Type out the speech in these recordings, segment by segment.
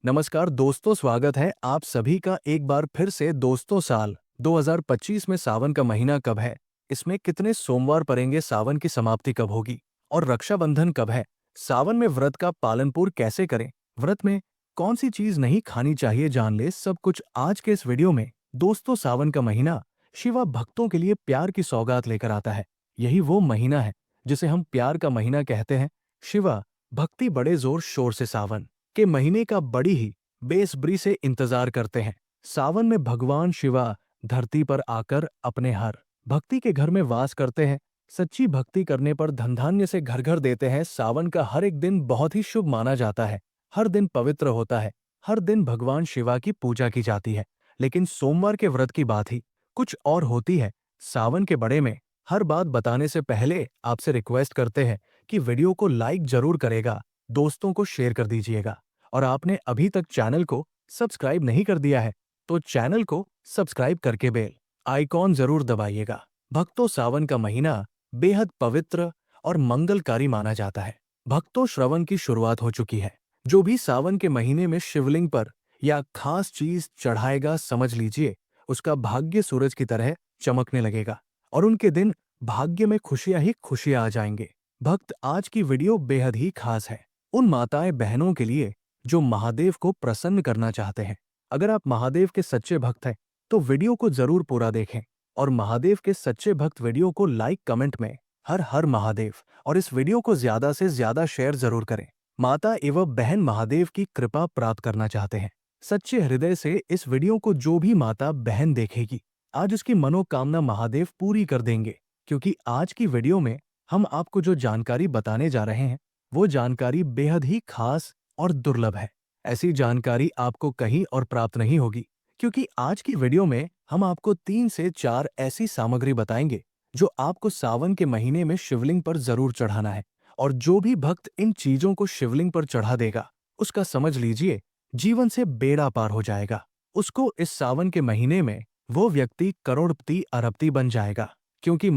नमस्कार दोस्तों, स्वागत है आप सभी का एक बार फिर से। दोस्तों, साल 2025 में सावन का महीना कब है, इसमें कितने सोमवार पड़ेंगे, सावन की समाप्ति कब होगी और रक्षाबंधन कब है, सावन में व्रत का पालनपुर कैसे करें, व्रत में कौन सी चीज नहीं खानी चाहिए, जान ले सब कुछ आज के इस वीडियो में। दोस्तों, सावन का महीना शिवा भक्तों के लिए प्यार की सौगात लेकर आता है। यही वो महीना है जिसे हम प्यार का महीना कहते हैं। शिवा भक्ति बड़े जोर शोर से सावन के महीने का बड़ी ही बेसब्री से इंतजार करते हैं। सावन में भगवान शिवा धरती पर आकर अपने हर भक्ति के घर में वास करते हैं। सच्ची भक्ति करने पर धन धान्य से घर घर देते हैं। सावन का हर एक दिन बहुत ही शुभ माना जाता है। हर दिन पवित्र होता है। हर दिन भगवान शिवा की पूजा की जाती है। लेकिन सोमवार के व्रत की बात ही कुछ और होती है। सावन के बड़े में हर बात बताने से पहले आपसे रिक्वेस्ट करते हैं कि वीडियो को लाइक जरूर करेगा, दोस्तों को शेयर कर दीजिएगा, और आपने अभी तक चैनल को सब्सक्राइब नहीं कर दिया है तो चैनल को सब्सक्राइब करके बेल आइकॉन जरूर दबाइएगा। भक्तों, सावन का महीना बेहद पवित्र और मंगलकारी माना जाता है। भक्तों, श्रवण की शुरुआत हो चुकी है। जो भी सावन के महीने में शिवलिंग पर या खास चीज चढ़ाएगा, समझ लीजिए उसका भाग्य सूरज की तरह चमकने लगेगा और उनके दिन भाग्य में खुशियां ही खुशियां आ जाएंगे। भक्त, आज की वीडियो बेहद ही खास है उन माताएं बहनों के लिए जो महादेव को प्रसन्न करना चाहते हैं। अगर आप महादेव के सच्चे भक्त हैं तो वीडियो को जरूर पूरा देखें, और महादेव के सच्चे भक्त वीडियो को लाइक कमेंट में हर हर महादेव और इस वीडियो को ज्यादा से ज्यादा शेयर जरूर करें। माता एवं बहन महादेव की कृपा प्राप्त करना चाहते हैं। सच्चे हृदय से इस वीडियो को जो भी माता बहन देखेगी, आज उसकी मनोकामना महादेव पूरी कर देंगे। क्योंकि आज की वीडियो में हम आपको जो जानकारी बताने जा रहे हैं वो जानकारी बेहद ही खास और दुर्लभ है। ऐसी जानकारी आपको कहीं और प्राप्त नहीं होगी, क्योंकि आज की वीडियो में हम आपको 3 से 4 ऐसी सामग्री बताएंगे जो आपको सावन के महीने में शिवलिंग पर जरूर चढ़ाना है। और जो भी भक्त इन चीजों को शिवलिंग पर चढ़ा देगा, उसका समझ लीजिए जीवन से बेड़ा पार हो जाएगा। उसको इस सावन के महीने में वो व्यक्ति करोड़पति अरबपति बन जाएगा। क्योंकि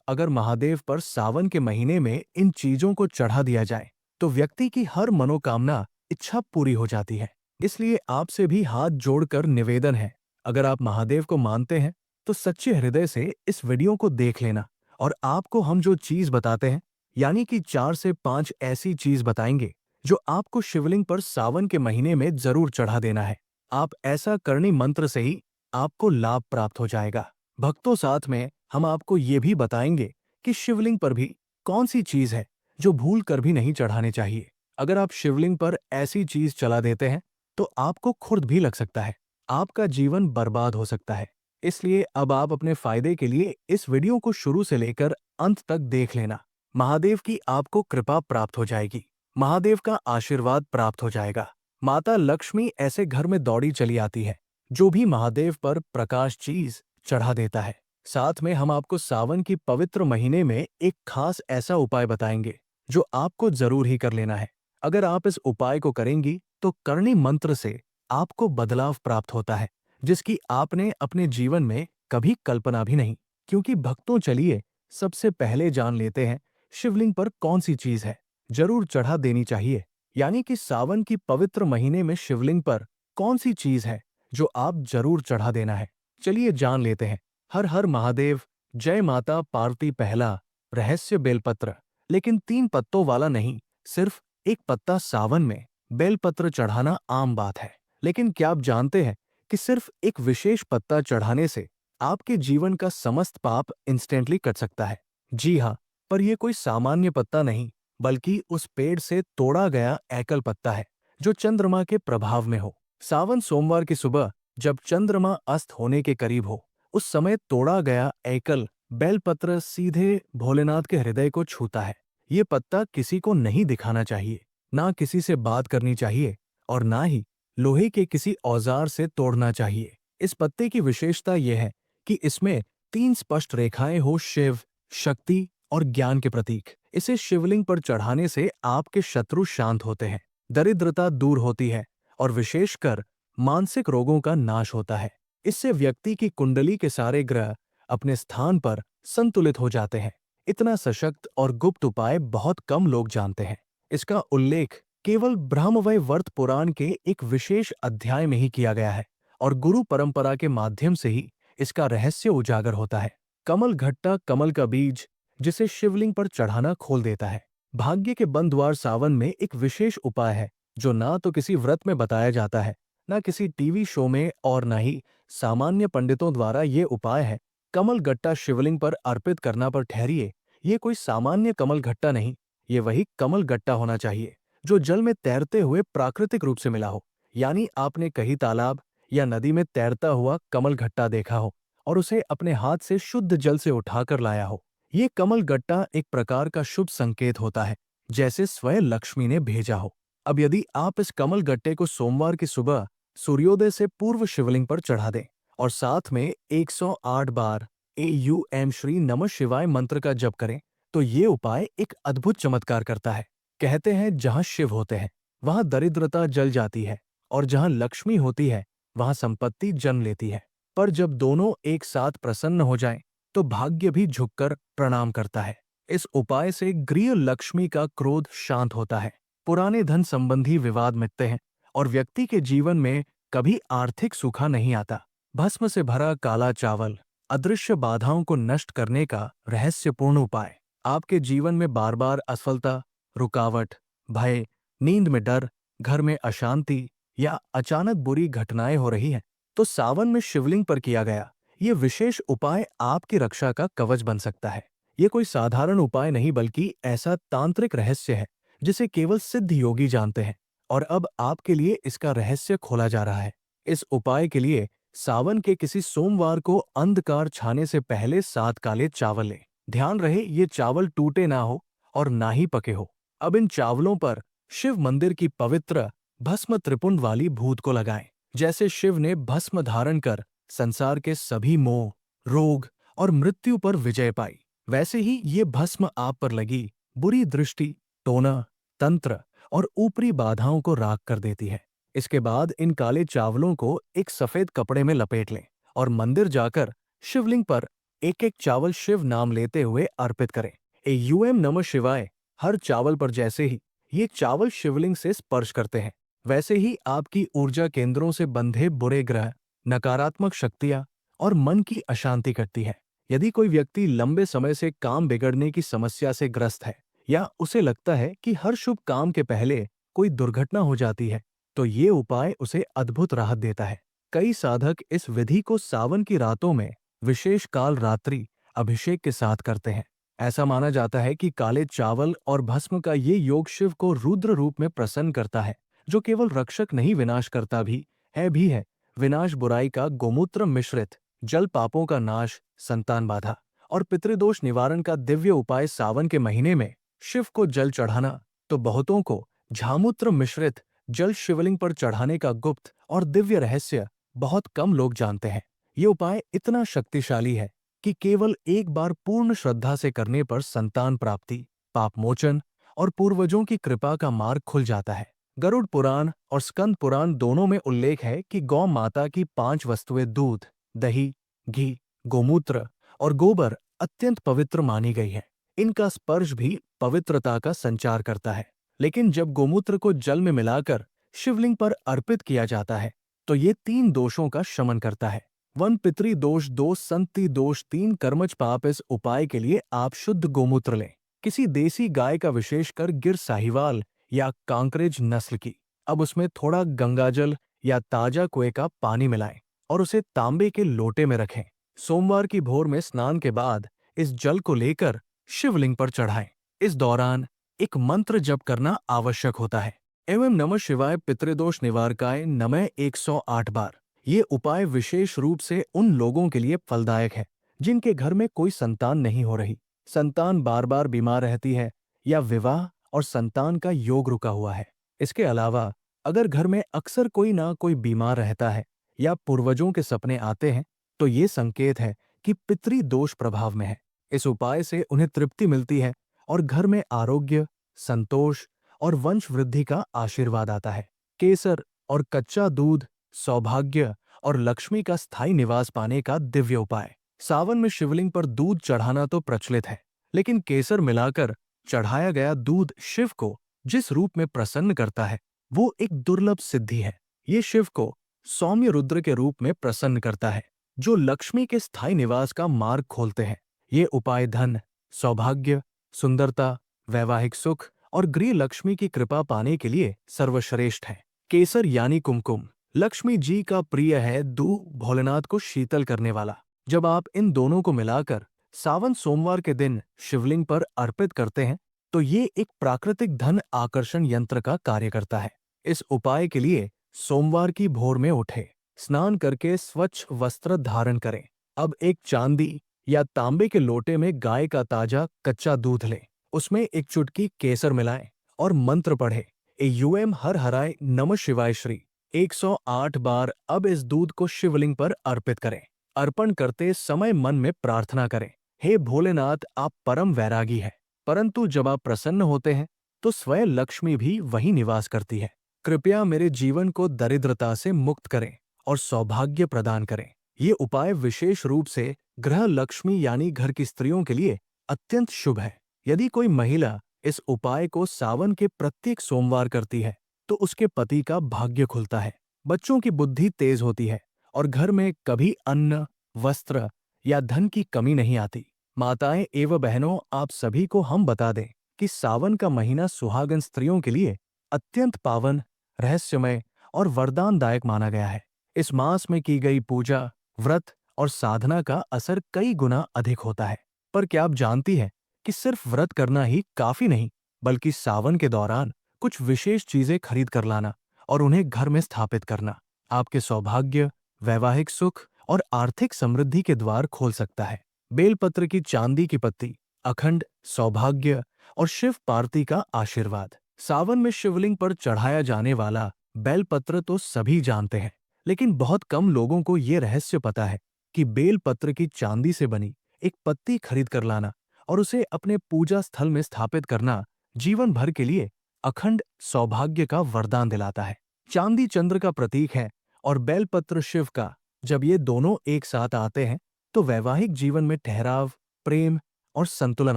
अगर महादेव पर सावन के महीने में इन चीजों को चढ़ा दिया जाए तो व्यक्ति की हर मनोकामना इच्छा पूरी हो जाती है। इसलिए आपसे भी हाथ जोड़कर निवेदन है, अगर आप महादेव को मानते हैं तो सच्चे हृदय से इस वीडियो को देख लेना। और आपको हम जो चीज बताते हैं, यानी कि 4 से 5 ऐसी चीज बताएंगे जो आपको शिवलिंग पर सावन के महीने में जरूर चढ़ा देना है। आप ऐसा करनी मंत्र से ही आपको लाभ प्राप्त हो जाएगा। भक्तों, साथ में हम आपको ये भी बताएंगे कि शिवलिंग पर भी कौन सी चीज है जो भूल कर भी नहीं चढ़ाने चाहिए। अगर आप शिवलिंग पर ऐसी चीज चला देते हैं तो आपको खुर्द भी लग सकता है, आपका जीवन बर्बाद हो सकता है। इसलिए अब आप अपने फायदे के लिए इस वीडियो को शुरू से लेकर अंत तक देख लेना। महादेव की आपको कृपा प्राप्त हो जाएगी, महादेव का आशीर्वाद प्राप्त हो जाएगा। माता लक्ष्मी ऐसे घर में दौड़ी चली आती है जो भी महादेव पर प्रकाश चीज चढ़ा देता है। साथ में हम आपको सावन की पवित्र महीने में एक खास ऐसा उपाय बताएंगे जो आपको जरूर ही कर लेना है। अगर आप इस उपाय को करेंगी तो करनी मंत्र से आपको बदलाव प्राप्त होता है, जिसकी आपने अपने जीवन में कभी कल्पना भी नहीं। क्योंकि भक्तों, चलिए सबसे पहले जान लेते हैं शिवलिंग पर कौन सी चीज है जरूर चढ़ा देनी चाहिए। यानी कि सावन की पवित्र महीने में शिवलिंग पर कौन सी चीज है जो आप जरूर चढ़ा देना है। चलिए जान लेते हैं। हर हर महादेव, जय माता पार्वती। पहला रहस्य, बेलपत्र। लेकिन 3 पत्तों वाला नहीं, सिर्फ एक पत्ता। सावन में बेलपत्र चढ़ाना आम बात है, लेकिन क्या आप जानते हैं कि सिर्फ एक विशेष पत्ता चढ़ाने से आपके जीवन का समस्त पाप इंस्टेंटली कट सकता है। जी हाँ, पर यह कोई सामान्य पत्ता नहीं, बल्कि उस पेड़ से तोड़ा गया एकल पत्ता है जो चंद्रमा के प्रभाव में हो। सावन सोमवार की सुबह जब चंद्रमा अस्त होने के करीब हो, उस समय तोड़ा गया एकल बेलपत्र सीधे भोलेनाथ के हृदय को छूता है। ये पत्ता किसी को नहीं दिखाना चाहिए, ना किसी से बात करनी चाहिए, और ना ही लोहे के किसी औजार से तोड़ना चाहिए। इस पत्ते की विशेषता यह है कि इसमें 3 स्पष्ट रेखाएं हो, शिव, शक्ति और ज्ञान के प्रतीक। इसे शिवलिंग पर चढ़ाने से आपके शत्रु शांत होते हैं, दरिद्रता दूर होती है और विशेषकर मानसिक रोगों का नाश होता है। इससे व्यक्ति की कुंडली के सारे ग्रह अपने स्थान पर संतुलित हो जाते हैं। इतना सशक्त और गुप्त उपाय बहुत कम लोग जानते हैं। इसका उल्लेख केवल ब्रह्मवय वर्त पुराण के एक विशेष अध्याय में ही किया गया है और गुरु परंपरा के माध्यम से ही इसका रहस्य उजागर होता है। कमल घट्टा कमल का बीज जिसे शिवलिंग पर चढ़ाना खोल देता है। भाग्य के बंद द्वार सावन में एक विशेष उपाय है जो ना तो किसी व्रत में बताया जाता है, ना किसी टीवी शो में और ना ही सामान्य पंडितों द्वारा ये उपाय है कमल गट्टा शिवलिंग पर अर्पित करना पर ठहरिए। ये कोई सामान्य कमल घट्टा नहीं, ये वही कमल गट्टा होना चाहिए जो जल में तैरते हुए प्राकृतिक रूप से मिला हो। यानी आपने कहीं तालाब या नदी में तैरता हुआ कमल घट्टा देखा हो और उसे अपने हाथ से शुद्ध जल से उठाकर लाया हो। ये कमल गट्टा एक प्रकार का शुभ संकेत होता है, जैसे स्वयं लक्ष्मी ने भेजा हो। अब यदि आप इस कमल गट्टे को सोमवार की सुबह सूर्योदय से पूर्व शिवलिंग पर चढ़ा दें और साथ में 108 बार AUM श्री नमः शिवाय मंत्र का जप करें तो ये उपाय एक अद्भुत चमत्कार करता है। कहते हैं जहां शिव होते हैं वहां दरिद्रता जल जाती है और जहां लक्ष्मी होती है वहां संपत्ति जन्म लेती है। पर जब दोनों एक साथ प्रसन्न हो जाएं तो भाग्य भी झुककर प्रणाम करता है। इस उपाय से गृह लक्ष्मी का क्रोध शांत होता है, पुराने धन संबंधी विवाद मिटते हैं और व्यक्ति के जीवन में कभी आर्थिक सूखा नहीं आता। भस्म से भरा काला चावल अदृश्य बाधाओं को नष्ट करने का रहस्यपूर्ण उपाय। आपके जीवन में बार बार असफलता, रुकावट, भय, नींद में डर, घर में अशांति या अचानक बुरी घटनाएं हो रही हैं, तो सावन में शिवलिंग पर किया गया ये विशेष उपाय आपकी रक्षा का कवच बन सकता है। ये कोई साधारण उपाय नहीं बल्कि ऐसा तांत्रिक रहस्य है जिसे केवल सिद्ध योगी जानते हैं और अब आपके लिए इसका रहस्य खोला जा रहा है। इस उपाय के लिए सावन के किसी सोमवार को अंधकार छाने से पहले 7 काले चावल लें। ध्यान रहे ये चावल टूटे ना हो और ना ही पके हो। अब इन चावलों पर शिव मंदिर की पवित्र भस्म त्रिपुंड वाली भूत को लगाएं। जैसे शिव ने भस्म धारण कर संसार के सभी मोह, रोग और मृत्यु पर विजय पाई, वैसे ही ये भस्म आप पर लगी बुरी दृष्टि, टोना, तंत्र और ऊपरी बाधाओं को राख कर देती है। इसके बाद इन काले चावलों को एक सफेद कपड़े में लपेट लें और मंदिर जाकर शिवलिंग पर एक एक चावल शिव नाम लेते हुए अर्पित करें। AUM नमः शिवाय। हर चावल पर जैसे ही ये चावल शिवलिंग से स्पर्श करते हैं वैसे ही आपकी ऊर्जा केंद्रों से बंधे बुरे ग्रह, नकारात्मक शक्तियां और मन की अशांति करती है। यदि कोई व्यक्ति लंबे समय से काम बिगड़ने की समस्या से ग्रस्त है या उसे लगता है कि हर शुभ काम के पहले कोई दुर्घटना हो जाती है, तो ये उपाय उसे अद्भुत राहत देता है। कई साधक इस विधि को सावन की रातों में विशेष काल रात्रि अभिषेक के साथ करते हैं। ऐसा माना जाता है कि काले चावल और भस्म का ये योग शिव को रुद्र रूप में प्रसन्न करता है, जो केवल रक्षक नहीं विनाश करता भी है। विनाश बुराई का गोमूत्र मिश्रित जल, पापों का नाश, संतान बाधा और पितृदोष निवारण का दिव्य उपाय। सावन के महीने में शिव को जल चढ़ाना तो बहुतों को झामूत्र मिश्रित जल शिवलिंग पर चढ़ाने का गुप्त और दिव्य रहस्य बहुत कम लोग जानते हैं। ये उपाय इतना शक्तिशाली है कि केवल एक बार पूर्ण श्रद्धा से करने पर संतान प्राप्ति, पाप मोचन और पूर्वजों की कृपा का मार्ग खुल जाता है। गरुड़ पुराण और स्कंद पुराण दोनों में उल्लेख है कि गौ माता की 5 वस्तुएं दूध, दही, घी, गोमूत्र और गोबर अत्यंत पवित्र मानी गई है। इनका स्पर्श भी पवित्रता का संचार करता है। लेकिन जब गोमूत्र को जल में मिलाकर शिवलिंग पर अर्पित किया जाता है तो ये 3 दोषों का शमन करता है। 1 पितृ दोष, 2 संति दोष, 3 कर्मज पाप। इस उपाय के लिए आप शुद्ध गोमूत्र लें, किसी देसी गाय का, विशेषकर गिर साहिवाल या कांकरेज नस्ल की। अब उसमें थोड़ा गंगाजल या ताजा कुएं का पानी मिलाएं और उसे तांबे के लोटे में रखें। सोमवार की भोर में स्नान के बाद इस जल को लेकर शिवलिंग पर चढ़ाएं। इस दौरान एक मंत्र जप करना आवश्यक होता है। एवं नमः शिवाय पितृदोष निवारकाय नमः 108 बार। ये उपाय विशेष रूप से उन लोगों के लिए फलदायक है जिनके घर में कोई संतान नहीं हो रही, संतान बार बार बीमार रहती है या विवाह और संतान का योग रुका हुआ है। इसके अलावा अगर घर में अक्सर कोई ना कोई बीमार रहता है या पूर्वजों के सपने आते हैं तो ये संकेत है कि पितृ दोष प्रभाव में है। इस उपाय से उन्हें तृप्ति मिलती है और घर में आरोग्य, संतोष और वंश वृद्धि का आशीर्वाद आता है। केसर और कच्चा दूध सौभाग्य और लक्ष्मी का स्थायी निवास पाने का दिव्य उपाय। सावन में शिवलिंग पर दूध चढ़ाना तो प्रचलित है, लेकिन केसर मिलाकर चढ़ाया गया दूध शिव को जिस रूप में प्रसन्न करता है वो एक दुर्लभ सिद्धि है। ये शिव को सौम्य रुद्र के रूप में प्रसन्न करता है, जो लक्ष्मी के स्थायी निवास का मार्ग खोलते हैं। ये उपाय धन, सौभाग्य, सुंदरता, वैवाहिक सुख और गृह लक्ष्मी की कृपा पाने के लिए सर्वश्रेष्ठ है। केसर यानी कुमकुम लक्ष्मी जी का प्रिय है, दूध भोलेनाथ को शीतल करने वाला। जब आप इन दोनों को मिलाकर सावन सोमवार के दिन शिवलिंग पर अर्पित करते हैं तो ये एक प्राकृतिक धन आकर्षण यंत्र का कार्य करता है। इस उपाय के लिए सोमवार की भोर में उठे, स्नान करके स्वच्छ वस्त्र धारण करें। अब एक चांदी या तांबे के लोटे में गाय का ताजा कच्चा दूध लें, उसमें एक चुटकी केसर मिलाएं और मंत्र पढ़े, यूएम हर हराय नमः शिवाय श्री 108 बार। अब इस दूध को शिवलिंग पर अर्पित करें। अर्पण करते समय मन में प्रार्थना करें, हे भोलेनाथ, आप परम वैरागी हैं, परंतु जब आप प्रसन्न होते हैं तो स्वयं लक्ष्मी भी वहीं निवास करती है। कृपया मेरे जीवन को दरिद्रता से मुक्त करें और सौभाग्य प्रदान करें। ये उपाय विशेष रूप से गृह लक्ष्मी यानी घर की स्त्रियों के लिए अत्यंत शुभ है। यदि कोई महिला इस उपाय को सावन के प्रत्येक सोमवार करती है तो उसके पति का भाग्य खुलता है, बच्चों की बुद्धि तेज होती है और घर में कभी अन्न, वस्त्र या धन की कमी नहीं आती। माताएं एवं बहनों, आप सभी को हम बता दें कि सावन का महीना सुहागन स्त्रियों के लिए अत्यंत पावन, रहस्यमय और वरदानदायक माना गया है। इस मास में की गई पूजा, व्रत और साधना का असर कई गुना अधिक होता है। पर क्या आप जानती हैं कि सिर्फ व्रत करना ही काफी नहीं, बल्कि सावन के दौरान कुछ विशेष चीजें खरीद कर लाना और उन्हें घर में स्थापित करना आपके सौभाग्य, वैवाहिक सुख और आर्थिक समृद्धि के द्वार खोल सकता है। बेलपत्र की चांदी की पत्ती, अखंड, सौभाग्य और शिव पार्वती का आशीर्वाद। सावन में शिवलिंग पर चढ़ाया जाने वाला बेलपत्र तो सभी जानते हैं, लेकिन बहुत कम लोगों को ये रहस्य पता है कि बेलपत्र की चांदी से बनी एक पत्ती खरीद कर लाना और उसे अपने पूजा स्थल में स्थापित करना जीवन भर के लिए अखंड सौभाग्य का वरदान दिलाता है। चांदी चंद्र का प्रतीक है और बेलपत्र शिव का। जब ये दोनों एक साथ आते हैं तो वैवाहिक जीवन में ठहराव, प्रेम और संतुलन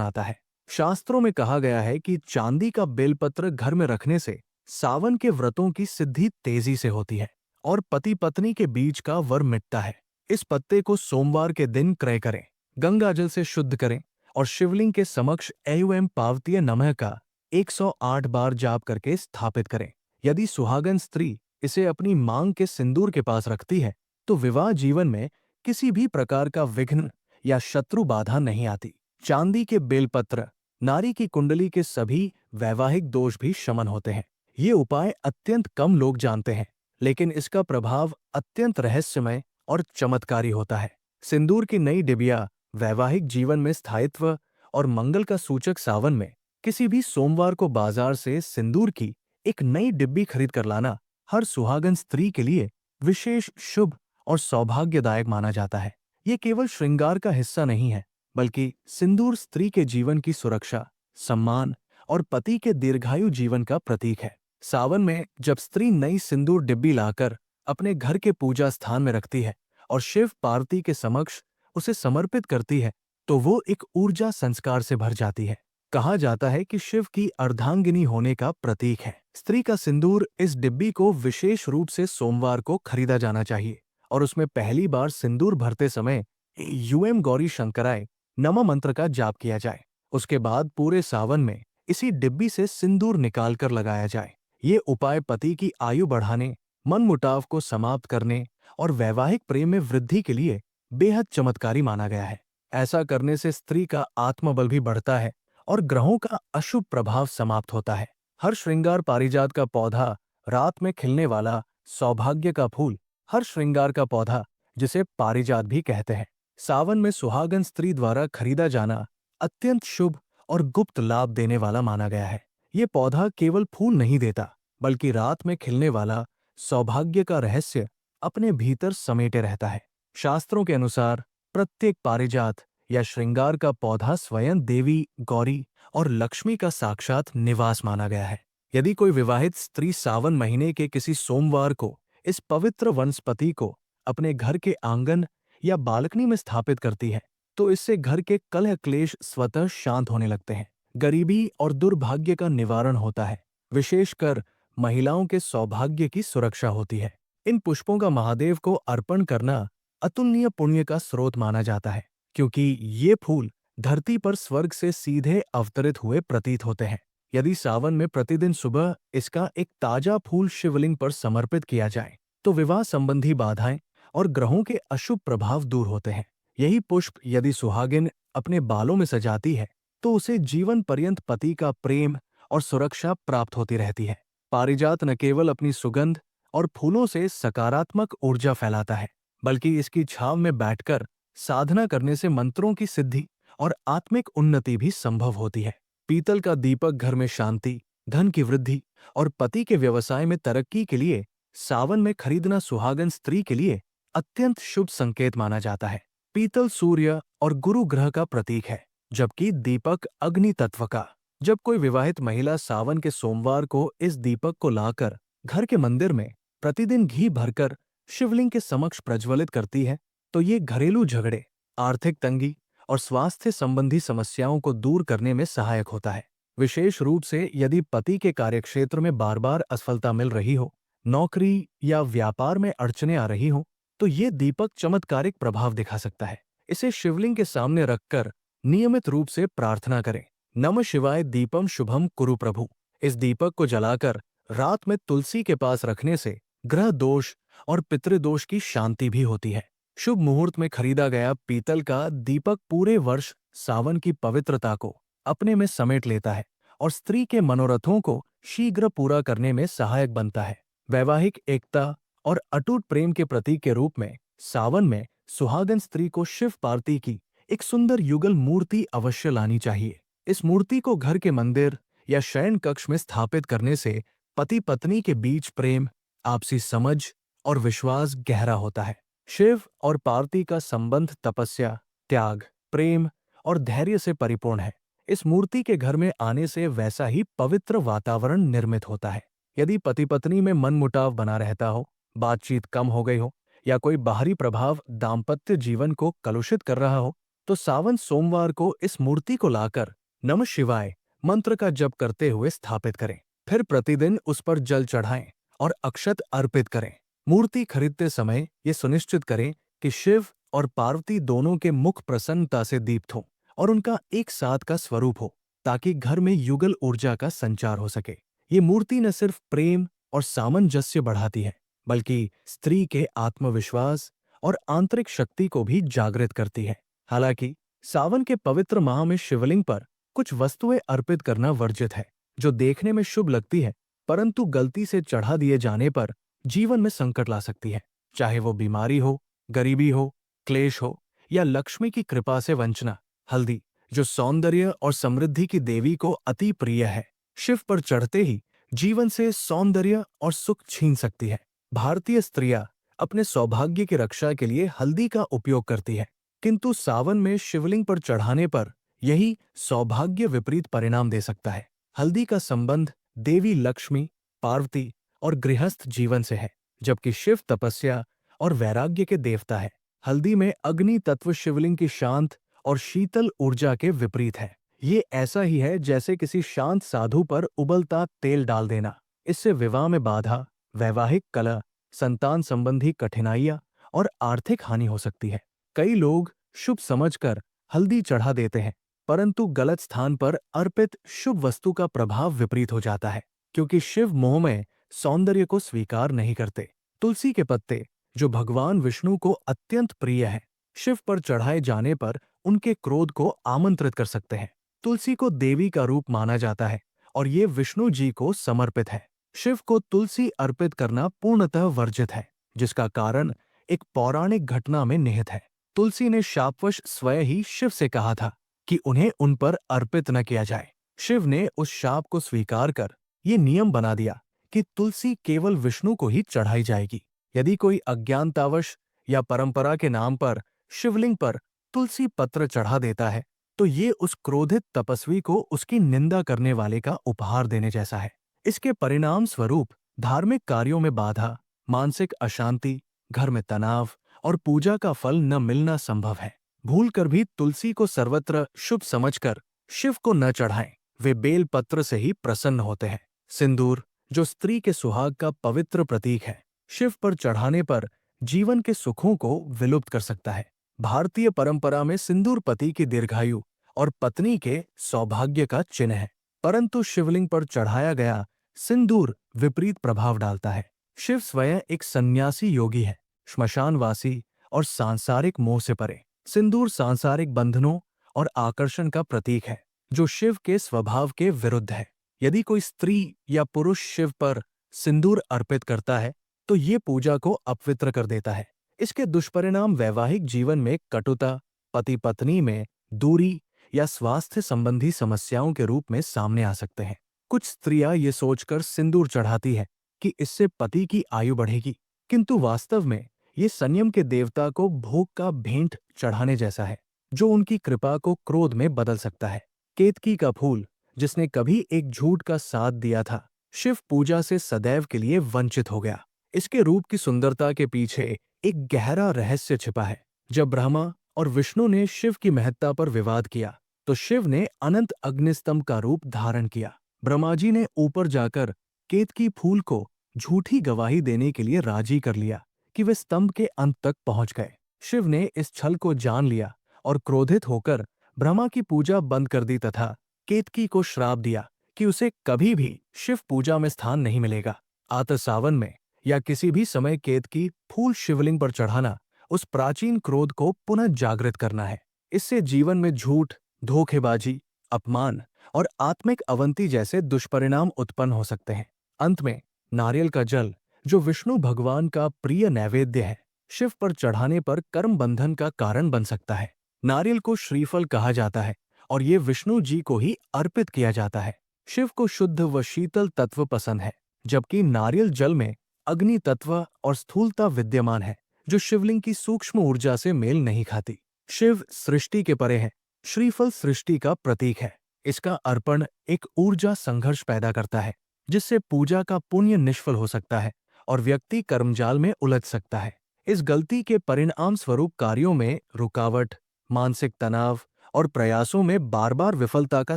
आता है। शास्त्रों में कहा गया है कि चांदी का बेलपत्र घर में रखने से सावन के व्रतों की सिद्धि तेजी से होती है और पति पत्नी के बीच का वर मिटता है। इस पत्ते को सोमवार के दिन क्रय करें, गंगा जल से शुद्ध करें और शिवलिंग के समक्ष एवं पार्वतीय नमः का 108 बार जाप करके स्थापित करें। यदि सुहागन स्त्री इसे अपनी मांग के सिंदूर के पास रखती है तो विवाह जीवन में किसी भी प्रकार का विघ्न या शत्रु बाधा नहीं आती। चांदी के बेलपत्र नारी की कुंडली के सभी वैवाहिक दोष भी शमन होते हैं। ये उपाय अत्यंत कम लोग जानते हैं, लेकिन इसका प्रभाव अत्यंत रहस्यमय और चमत्कारी होता है। सिंदूर की नई डिबिया वैवाहिक जीवन में स्थायित्व और मंगल का सूचक। सावन में किसी भी सोमवार को बाजार से सिंदूर की एक नई डिब्बी खरीद कर लाना हर सुहागन स्त्री के लिए विशेष शुभ और सौभाग्यदायक माना जाता है। ये केवल श्रृंगार का हिस्सा नहीं है, बल्कि सिंदूर स्त्री के जीवन की सुरक्षा, सम्मान और पति के दीर्घायु जीवन का प्रतीक है। सावन में जब स्त्री नई सिंदूर डिब्बी लाकर अपने घर के पूजा स्थान में रखती है और शिव पार्वती के समक्ष उसे समर्पित करती है तो वो एक ऊर्जा संस्कार से भर जाती है। कहा जाता है कि शिव की अर्धांगिनी होने का प्रतीक है। स्त्री का सिंदूर इस डिब्बी को विशेष रूप से सोमवार को खरीदा जाना चाहिए और उसमें पहली बार सिंदूर भरते समय यूएम गौरी शंकराय नमः मंत्र का जाप किया जाए। उसके बाद पूरे सावन में इसी डिब्बी से सिंदूर निकालकर लगाया जाए। ये उपाय पति की आयु बढ़ाने, मनमुटाव को समाप्त करने और वैवाहिक प्रेम में वृद्धि के लिए बेहद चमत्कारी माना गया है। ऐसा करने से स्त्री का आत्मबल भी बढ़ता है और ग्रहों का अशुभ प्रभाव समाप्त होता है। हर श्रृंगार पारिजात का पौधा, रात में खिलने वाला सौभाग्य का फूल, हर श्रृंगार का पौधा जिसे पारिजात भी कहते हैं, सावन में सुहागन स्त्री द्वारा खरीदा जाना अत्यंत शुभ और गुप्त लाभ देने वाला माना गया है। ये पौधा केवल फूल नहीं देता, बल्कि रात में खिलने वाला सौभाग्य का रहस्य अपने भीतर समेटे रहता है। शास्त्रों के अनुसार प्रत्येक पारिजात या श्रृंगार का पौधा स्वयं देवी गौरी और लक्ष्मी का साक्षात निवास माना गया है। यदि कोई विवाहित स्त्री सावन महीने के किसी सोमवार को इस पवित्र वनस्पति को अपने घर के आंगन या बालकनी में स्थापित करती है तो इससे घर के कलह क्लेश स्वतः शांत होने लगते हैं, गरीबी और दुर्भाग्य का निवारण होता है विशेषकर महिलाओं के सौभाग्य की सुरक्षा होती है। इन पुष्पों का महादेव को अर्पण करना अतुलनीय पुण्य का स्रोत माना जाता है, क्योंकि ये फूल धरती पर स्वर्ग से सीधे अवतरित हुए प्रतीत होते हैं। यदि सावन में प्रतिदिन सुबह इसका एक ताजा फूल शिवलिंग पर समर्पित किया जाए, तो विवाह संबंधी बाधाएं और ग्रहों के अशुभ प्रभाव दूर होते हैं। यही पुष्प यदि सुहागिन अपने बालों में सजाती है, तो उसे जीवन पर्यंत पति का प्रेम और सुरक्षा प्राप्त होती रहती है। पारिजात न केवल अपनी सुगंध और फूलों से सकारात्मक ऊर्जा फैलाता है, बल्कि इसकी छांव में बैठकर साधना करने से मंत्रों की सिद्धि और आत्मिक उन्नति भी संभव होती है। पीतल का दीपक घर में शांति, धन की वृद्धि और पति के व्यवसाय में तरक्की के लिए सावन में खरीदना सुहागन स्त्री के लिए अत्यंत शुभ संकेत माना जाता है। पीतल सूर्य और गुरु ग्रह का प्रतीक है, जबकि दीपक अग्नि तत्व का। जब कोई विवाहित महिला सावन के सोमवार को इस दीपक को लाकर घर के मंदिर में प्रतिदिन घी भरकर शिवलिंग के समक्ष प्रज्वलित करती है, तो ये घरेलू झगड़े, आर्थिक तंगी और स्वास्थ्य संबंधी समस्याओं को दूर करने में सहायक होता है। विशेष रूप से यदि पति के कार्यक्षेत्र में बार बार असफलता मिल रही हो, नौकरी या व्यापार में अड़चने आ रही हो, तो ये दीपक चमत्कारिक प्रभाव दिखा सकता है। इसे शिवलिंग के सामने रखकर नियमित रूप से प्रार्थना करें। नमः शिवाय दीपम शुभम कुरु प्रभु। इस दीपक को जलाकर रात में तुलसी के पास रखने से ग्रह दोष और पितृदोष की शांति भी होती है। शुभ मुहूर्त में खरीदा गया पीतल का दीपक पूरे वर्ष सावन की पवित्रता को अपने में समेट लेता है और स्त्री के मनोरथों को शीघ्र पूरा करने में सहायक बनता है। वैवाहिक एकता और अटूट प्रेम के प्रतीक के रूप में सावन में सुहागन स्त्री को शिव पार्वती की एक सुंदर युगल मूर्ति अवश्य लानी चाहिए। इस मूर्ति को घर के मंदिर या शयन कक्ष में स्थापित करने से पति पत्नी के बीच प्रेम, आपसी समझ और विश्वास गहरा होता है। शिव और पार्वती का संबंध तपस्या, त्याग, प्रेम और धैर्य से परिपूर्ण है। इस मूर्ति के घर में आने से वैसा ही पवित्र वातावरण निर्मित होता है। यदि पति पत्नी में मनमुटाव बना रहता हो, बातचीत कम हो गई हो या कोई बाहरी प्रभाव दाम्पत्य जीवन को कलुषित कर रहा हो, तो सावन सोमवार को इस मूर्ति को लाकर नमः शिवाय मंत्र का जप करते हुए स्थापित करें। फिर प्रतिदिन उस पर जल चढ़ाएं और अक्षत अर्पित करें। मूर्ति खरीदते समय ये सुनिश्चित करें कि शिव और पार्वती दोनों के मुख प्रसन्नता से दीप्त हो और उनका एक साथ का स्वरूप हो, ताकि घर में युगल ऊर्जा का संचार हो सके। ये मूर्ति न सिर्फ प्रेम और सामंजस्य बढ़ाती है, बल्कि स्त्री के आत्मविश्वास और आंतरिक शक्ति को भी जागृत करती है। हालांकि सावन के पवित्र माह में शिवलिंग पर कुछ वस्तुएं अर्पित करना वर्जित है, जो देखने में शुभ लगती है, परंतु गलती से चढ़ा दिए जाने पर जीवन में संकट ला सकती है। चाहे वो बीमारी हो, गरीबी हो, क्लेश हो या लक्ष्मी की कृपा से वंचना। हल्दी, जो सौंदर्य और समृद्धि की देवी को अति प्रिय है, शिव पर चढ़ते ही जीवन से सौंदर्य और सुख छीन सकती है। भारतीय स्त्रियां अपने सौभाग्य की रक्षा के लिए हल्दी का उपयोग करती है, किंतु सावन में शिवलिंग पर चढ़ाने पर यही सौभाग्य विपरीत परिणाम दे सकता है। हल्दी का संबंध देवी लक्ष्मी, पार्वती और गृहस्थ जीवन से है, जबकि शिव तपस्या और वैराग्य के देवता है। हल्दी में अग्नि तत्व शिवलिंग की शांत और शीतल ऊर्जा के विपरीत है। ये ऐसा ही है जैसे किसी शांत साधु पर उबलता तेल डाल देना। इससे विवाह में बाधा, वैवाहिक कलह, संतान संबंधी कठिनाइयां और आर्थिक हानि हो सकती है। कई लोग शुभ समझकर हल्दी चढ़ा देते हैं, परंतु गलत स्थान पर अर्पित शुभ वस्तु का प्रभाव विपरीत हो जाता है, क्योंकि शिव मोह में सौंदर्य को स्वीकार नहीं करते। तुलसी के पत्ते, जो भगवान विष्णु को अत्यंत प्रिय है, शिव पर चढ़ाए जाने पर उनके क्रोध को आमंत्रित कर सकते हैं। तुलसी को देवी का रूप माना जाता है और ये विष्णु जी को समर्पित है। शिव को तुलसी अर्पित करना पूर्णतः वर्जित है, जिसका कारण एक पौराणिक घटना में निहित है। तुलसी ने शापवश स्वयं ही शिव से कहा था कि उन्हें उन पर अर्पित न किया जाए। शिव ने उस शाप को स्वीकार कर ये नियम बना दिया कि तुलसी केवल विष्णु को ही चढ़ाई जाएगी। यदि कोई अज्ञानतावश या परंपरा के नाम पर शिवलिंग पर तुलसी पत्र चढ़ा देता है, तो ये उस क्रोधित तपस्वी को उसकी निंदा करने वाले का उपहार देने जैसा है। इसके परिणाम स्वरूप धार्मिक कार्यों में बाधा, मानसिक अशांति, घर में तनाव और पूजा का फल न मिलना संभव है। भूलकर भी तुलसी को सर्वत्र शुभ समझकर शिव को न चढ़ाएं। वे बेल पत्र से ही प्रसन्न होते हैं। सिंदूर, जो स्त्री के सुहाग का पवित्र प्रतीक है, शिव पर चढ़ाने पर जीवन के सुखों को विलुप्त कर सकता है। भारतीय परंपरा में सिंदूर पति की दीर्घायु और पत्नी के सौभाग्य का चिन्ह है। परंतु शिवलिंग पर चढ़ाया गया सिंदूर विपरीत प्रभाव डालता है। शिव स्वयं एक सन्यासी योगी है, श्मशानवासी और सांसारिक मोह से परे। सिंदूर सांसारिक बंधनों और आकर्षण का प्रतीक है, जो शिव के स्वभाव के विरुद्ध है। यदि कोई स्त्री या पुरुष शिव पर सिंदूर अर्पित करता है, तो ये पूजा को अपवित्र कर देता है। इसके दुष्परिणाम वैवाहिक जीवन में कटुता, पति पत्नी में दूरी या स्वास्थ्य संबंधी समस्याओं के रूप में सामने आ सकते हैं। कुछ स्त्रियां ये सोचकर सिंदूर चढ़ाती है कि इससे पति की आयु बढ़ेगी, किंतु वास्तव में ये संयम के देवता को भोग का भेंट चढ़ाने जैसा है, जो उनकी कृपा को क्रोध में बदल सकता है। केतकी का फूल, जिसने कभी एक झूठ का साथ दिया था, शिव पूजा से सदैव के लिए वंचित हो गया। इसके रूप की सुंदरता के पीछे एक गहरा रहस्य छिपा है। जब ब्रह्मा और विष्णु ने शिव की महत्ता पर विवाद किया, तो शिव ने अनंत अग्निस्तंभ का रूप धारण किया। ब्रह्मा जी ने ऊपर जाकर केतकी फूल को झूठी गवाही देने के लिए राजी कर लिया कि वे स्तंभ के अंत तक पहुंच गए। शिव ने इस छल को जान लिया और क्रोधित होकर ब्रह्मा की पूजा बंद कर दी तथा केतकी को श्राप दिया कि उसे कभी भी शिव पूजा में स्थान नहीं मिलेगा। आते सावन में या किसी भी समय केतकी फूल शिवलिंग पर चढ़ाना उस प्राचीन क्रोध को पुनः जागृत करना है। इससे जीवन में झूठ, धोखेबाजी, अपमान और आत्मिक अवंती जैसे दुष्परिणाम उत्पन्न हो सकते हैं। अंत में नारियल का जल, जो विष्णु भगवान का प्रिय नैवेद्य है, शिव पर चढ़ाने पर कर्म बंधन का कारण बन सकता है। नारियल को श्रीफल कहा जाता है और ये विष्णु जी को ही अर्पित किया जाता है। शिव को शुद्ध व शीतल तत्व पसंद है, जबकि नारियल जल में अग्नि तत्व और स्थूलता विद्यमान है, जो शिवलिंग की सूक्ष्म ऊर्जा से मेल नहीं खाती। शिव सृष्टि के परे है, श्रीफल सृष्टि का प्रतीक है। इसका अर्पण एक ऊर्जा संघर्ष पैदा करता है, जिससे पूजा का पुण्य निष्फल हो सकता है और व्यक्ति कर्मजाल में उलझ सकता है। इस गलती के परिणाम स्वरूप कार्यों में रुकावट, मानसिक तनाव और प्रयासों में बार बार विफलता का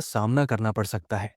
सामना करना पड़ सकता है।